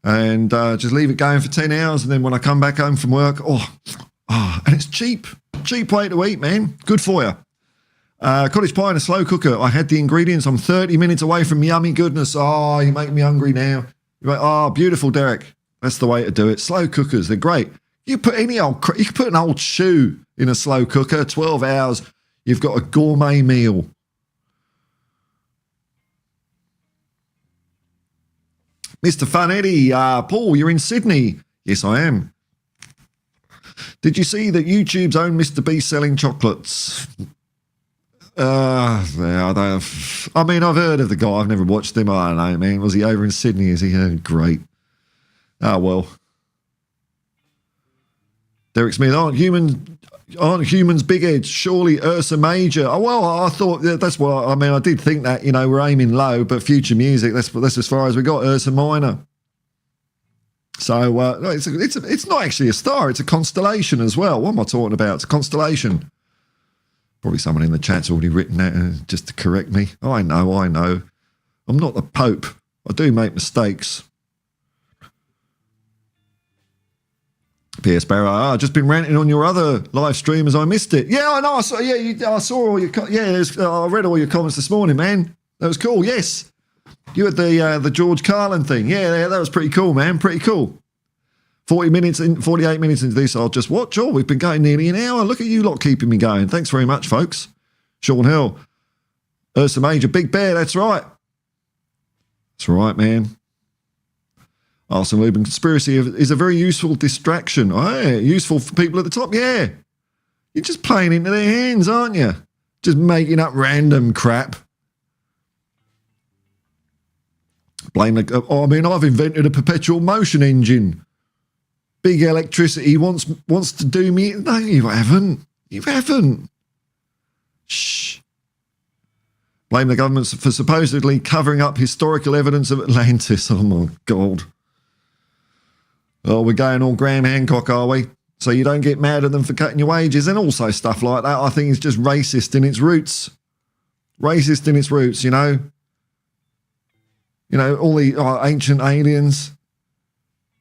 and just leave it going for 10 hours. And then when I come back home from work, and it's cheap. Cheap way to eat, man. Good for you. Cottage pie in a slow cooker. I had the ingredients. I'm 30 minutes away from yummy goodness. Oh, you make me hungry now. You're like, oh, beautiful, Derek. That's the way to do it. Slow cookers, they're great. You can put an old shoe in a slow cooker. 12 hours. You've got a gourmet meal. Mr. Fun Eddie, Paul, you're in Sydney. Yes, I am. Did you see that YouTube's own Mr. Beast selling chocolates? I've heard of the guy. I've never watched him. I don't know, man. Was he over in Sydney? Is he? Great. Oh, well. Derek Smith, aren't Aren't humans big heads? Surely Ursa Major. Oh, well, I thought that's what I mean. I did think that, you know, we're aiming low, but future music, that's as far as we got. Ursa Minor. So no, it's not actually a star. It's a constellation as well. What am I talking about? It's a constellation. Probably someone in the chat's already written that just to correct me. I know. I'm not the Pope. I do make mistakes. P.S. Barrow, I've just been ranting on your other live stream as I missed it. Yeah, I know. I saw all your. I read all your comments this morning, man. That was cool. Yes, you had the George Carlin thing. Yeah, that was pretty cool, man. Pretty cool. 48 minutes into this, I'll just watch. Oh, we've been going nearly an hour. Look at you lot keeping me going. Thanks very much, folks. Sean Hill, Ursa Major, Big Bear. That's right. That's right, man. Arsenal Lubin conspiracy is a very useful distraction. Oh, yeah, useful for people at the top. Yeah. You're just playing into their hands, aren't you? Just making up random crap. Blame the... I mean, I've invented a perpetual motion engine. Big electricity wants to do me... No, you haven't. You haven't. Shh. Blame the government for supposedly covering up historical evidence of Atlantis. Oh, my God. Oh, we're going all Graham Hancock, are we? So you don't get mad at them for cutting your wages and also stuff like that. I think it's just racist in its roots. Racist in its roots, you know. You know, all the ancient aliens.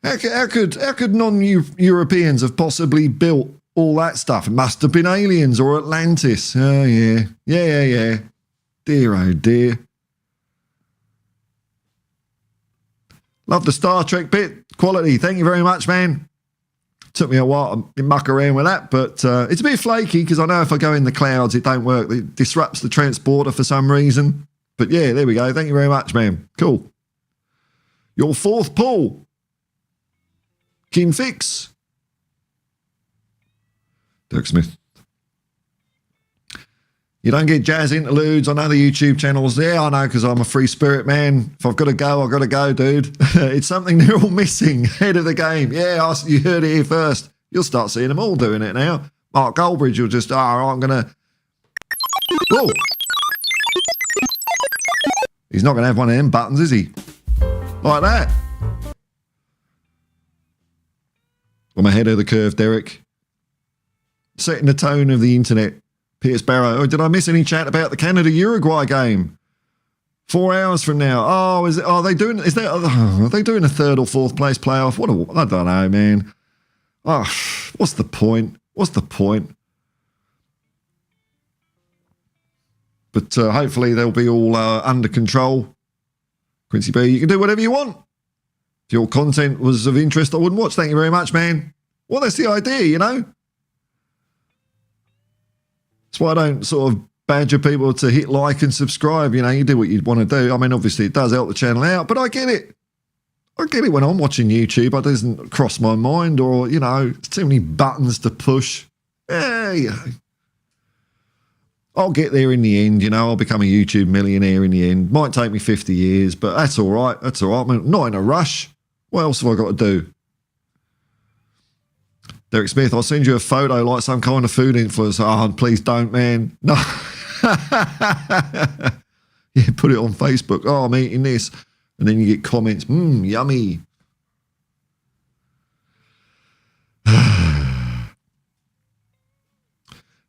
How could non-Europeans have possibly built all that stuff? It must have been aliens or Atlantis. Oh, yeah. Yeah. Dear, oh, dear. Love the Star Trek bit. Quality. Thank you very much, man. Took me a while to muck around with that, but it's a bit flaky because I know if I go in the clouds, it don't work. It disrupts the transporter for some reason. But yeah, there we go. Thank you very much, man. Cool. Your fourth pull. Kin Fix. Dirk Smith. You don't get jazz interludes on other YouTube channels. Yeah, I know, because I'm a free spirit, man. If I've got to go, I've got to go, dude. It's something they're all missing ahead of the game. Yeah, you heard it here first. You'll start seeing them all doing it now. Mark Goldbridge will just, I'm going to... Whoa! He's not going to have one of them buttons, is he? Like that. I'm ahead of the curve, Derek. Setting the tone of the internet. P.S. Barrow. Oh, did I miss any chat about the Canada-Uruguay game? 4 hours from now. Oh, are they doing a third or fourth place playoff? I don't know, man. Oh, what's the point? But hopefully they'll be all under control. Quincy B, you can do whatever you want. If your content was of interest, I wouldn't watch. Thank you very much, man. Well, that's the idea, you know. That's why I don't sort of badger people to hit like and subscribe. You know, you do what you want to do. I mean, obviously it does help the channel out, but I get it. I get it when I'm watching YouTube. It doesn't cross my mind, or, you know, it's too many buttons to push. Yeah, you know. I'll get there in the end, you know. I'll become a YouTube millionaire in the end. Might take me 50 years, but that's all right. That's all right. I'm not in a rush. What else have I got to do? Derek Smith, I'll send you a photo like some kind of food influencer. Oh, please don't, man. No. Yeah, put it on Facebook. Oh, I'm eating this. And then you get comments. Yummy.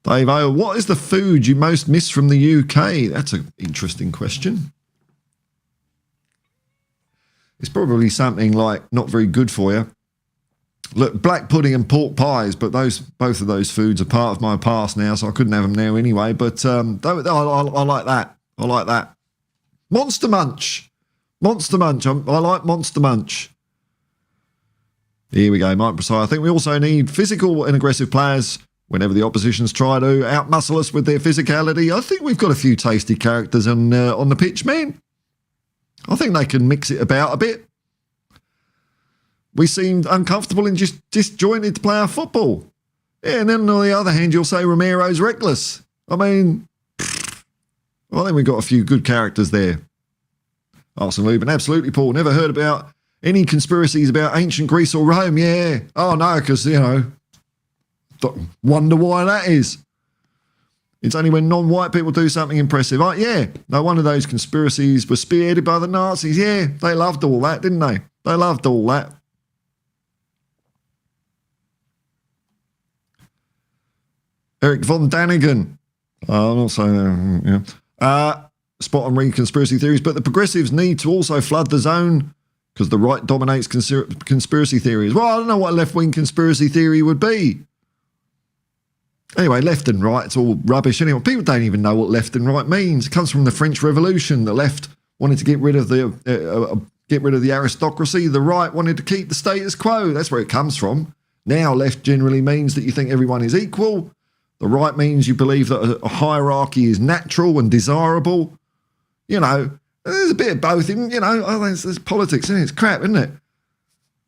Dave O, what is the food you most miss from the UK? That's an interesting question. It's probably something like not very good for you. Look, black pudding and pork pies, but both of those foods are part of my past now, so I couldn't have them now anyway. But I like that. I like that. Monster Munch. Monster Munch. I like Monster Munch. Here we go, Mike Preside. I think we also need physical and aggressive players whenever the oppositions try to outmuscle us with their physicality. I think we've got a few tasty characters on the pitch, man. I think they can mix it about a bit. We seemed uncomfortable and just disjointed to play our football. Yeah, and then on the other hand, you'll say Romero's reckless. I mean, I think we've got a few good characters there. Arsenal Lubin, absolutely, Paul. Never heard about any conspiracies about ancient Greece or Rome. Yeah. Oh, no, because, you know, Wonder why that is. It's only when non-white people do something impressive. Oh, yeah, no wonder those conspiracies were spearheaded by the Nazis. Yeah, they loved all that, didn't they? They loved all that. Eric von Daniken. I'm not saying yeah. Spot on reading conspiracy theories, but the progressives need to also flood the zone because the right dominates conspiracy theories. Well, I don't know what a left-wing conspiracy theory would be. Anyway, left and right, it's all rubbish. Anyway, people don't even know what left and right means. It comes from the French Revolution. The left wanted to get rid of the aristocracy. The right wanted to keep the status quo. That's where it comes from. Now, left generally means that you think everyone is equal. The right means you believe that a hierarchy is natural and desirable. You know, there's a bit of both. You know, there's politics in it. It's crap, isn't it?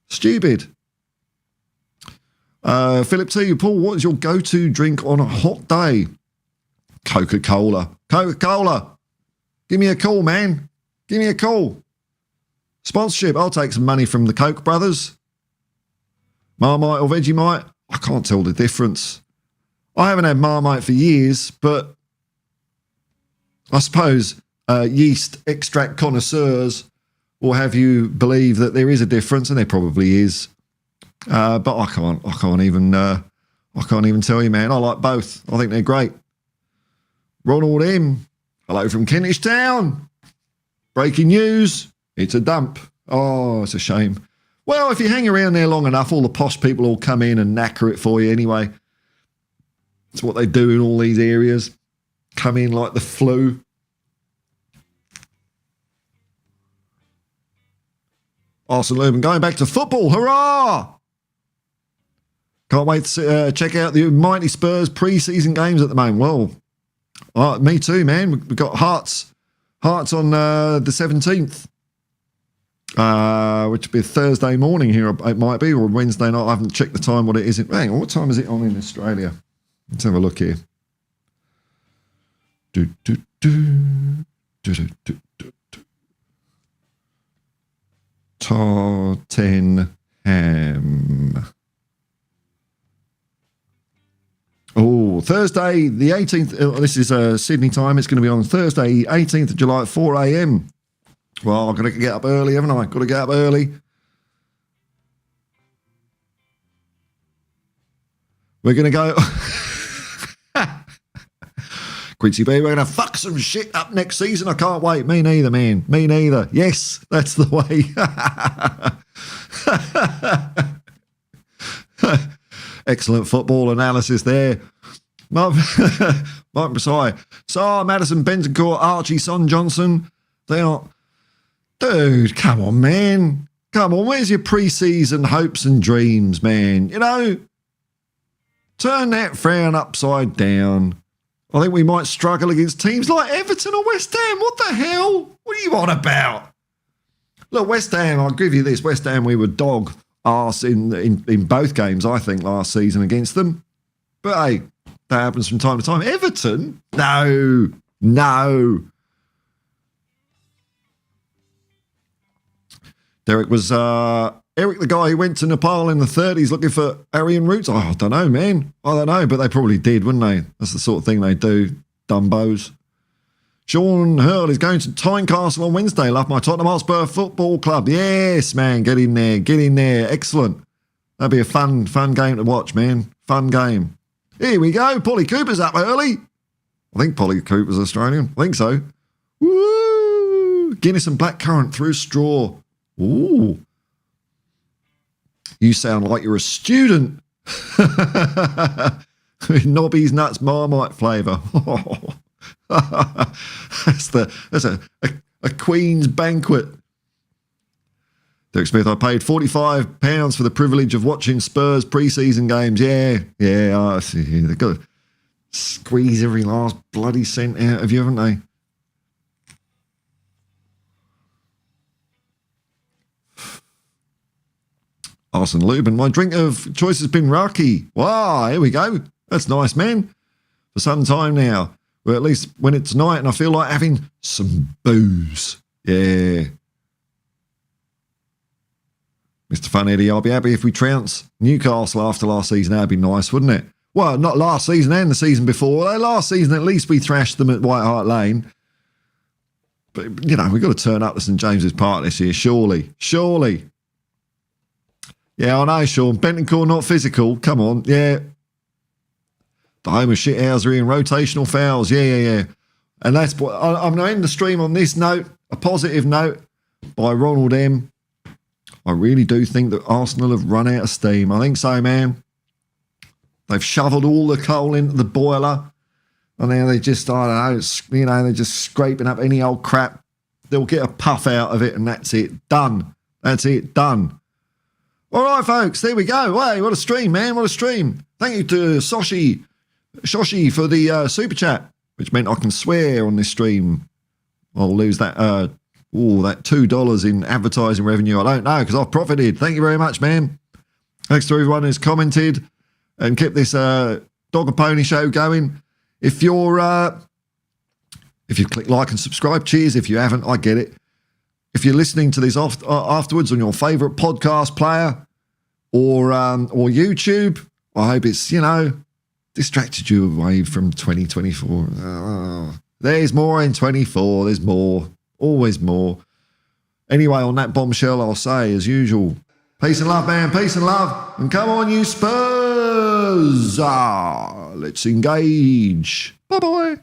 Stupid. Philip T. Paul, what is your go-to drink on a hot day? Coca-Cola. Coca-Cola. Give me a call, man. Give me a call. Sponsorship. I'll take some money from the Koch brothers. Marmite or Vegemite. I can't tell the difference. I haven't had Marmite for years, but I suppose yeast extract connoisseurs will have you believe that there is a difference, and there probably is. But I can't even tell you, man. I like both. I think they're great. Ronald M. Hello from Kentish Town. Breaking news. It's a dump. Oh, it's a shame. Well, if you hang around there long enough, all the posh people will come in and knacker it for you anyway. It's what they do in all these areas. Come in like the flu. Arsenal Urban going back to football. Hurrah! Can't wait to check out the mighty Spurs pre-season games at the moment. Well, me too, man. We've got Hearts on the 17th, which will be a Thursday morning here. It might be, or Wednesday night. I haven't checked the time, what it is. Hang on, what time is it on in Australia? Let's have a look here. Tottenham. Oh, Thursday the 18th. This is Sydney time. It's going to be on Thursday, 18th of July at 4 a.m. Well, I've got to get up early, haven't I? Got to get up early. We're going to go... Quincy B, we're going to fuck some shit up next season. I can't wait. Me neither, man. Me neither. Yes, that's the way. Excellent football analysis there. Mark Messiah. Sarr, Madison, Bentancur, Archie, Son Johnson. They are... Dude, come on, man. Come on, where's your pre-season hopes and dreams, man? You know, turn that frown upside down. I think we might struggle against teams like Everton or West Ham. What the hell? What are you on about? Look, West Ham, I'll give you this. West Ham, we were dog arse in both games, I think, last season against them. But, hey, that happens from time to time. Everton? No. Derek was... Eric, the guy who went to Nepal in the 30s looking for Aryan roots. Oh, I don't know, man. I don't know, but they probably did, wouldn't they? That's the sort of thing they do, dumbos. Sean Hurl is going to Tynecastle on Wednesday. Love my Tottenham Hotspur Football Club. Yes, man, get in there. Excellent. That'd be a fun game to watch, man. Fun game. Here we go. Polly Cooper's up early. I think Polly Cooper's Australian. I think so. Woo! Guinness and blackcurrant through straw. Ooh. You sound like you're a student. Nobby's Nuts Marmite flavour. That's a Queen's banquet. Derek Smith, I paid £45 for the privilege of watching Spurs pre-season games. Yeah. I see. They've got to squeeze every last bloody cent out of you, haven't they? Arsene Lubin, my drink of choice has been raki. Wow, here we go. That's nice, man. For some time now. Well, at least when it's night and I feel like having some booze. Yeah. Mr. Fun Eddie, I'll be happy if we trounce Newcastle after last season. That'd be nice, wouldn't it? Well, not last season and the season before. Last season, at least we thrashed them at White Hart Lane. But, you know, we've got to turn up to St James's Park this year, surely. Surely. Yeah, I know, Sean. Bentoncourt not physical. Come on, yeah. The home of shithousery and rotational fouls. Yeah. And that's what I'm going to end the stream on this note, a positive note by Ronald M. I really do think that Arsenal have run out of steam. I think so, man. They've shoveled all the coal into the boiler, and now they just, I don't know, you know, they're just scraping up any old crap. They'll get a puff out of it, and that's it. Done. That's it. Done. All right, folks, there we go. Hey, what a stream, man. What a stream. Thank you to Shoshi for the super chat, which meant I can swear on this stream. I'll lose that that $2 in advertising revenue. I don't know, because I've profited. Thank you very much, man. Thanks to everyone who's commented and kept this Dog and Pony show going. If you click like and subscribe, cheers. If you haven't, I get it. If you're listening to this afterwards on your favourite podcast player or YouTube, I hope it's, you know, distracted you away from 2024. There's more in 24. There's more. Always more. Anyway, on that bombshell, I'll say, as usual, peace and love, man. Peace and love. And come on, you Spurs. Let's engage. Bye-bye.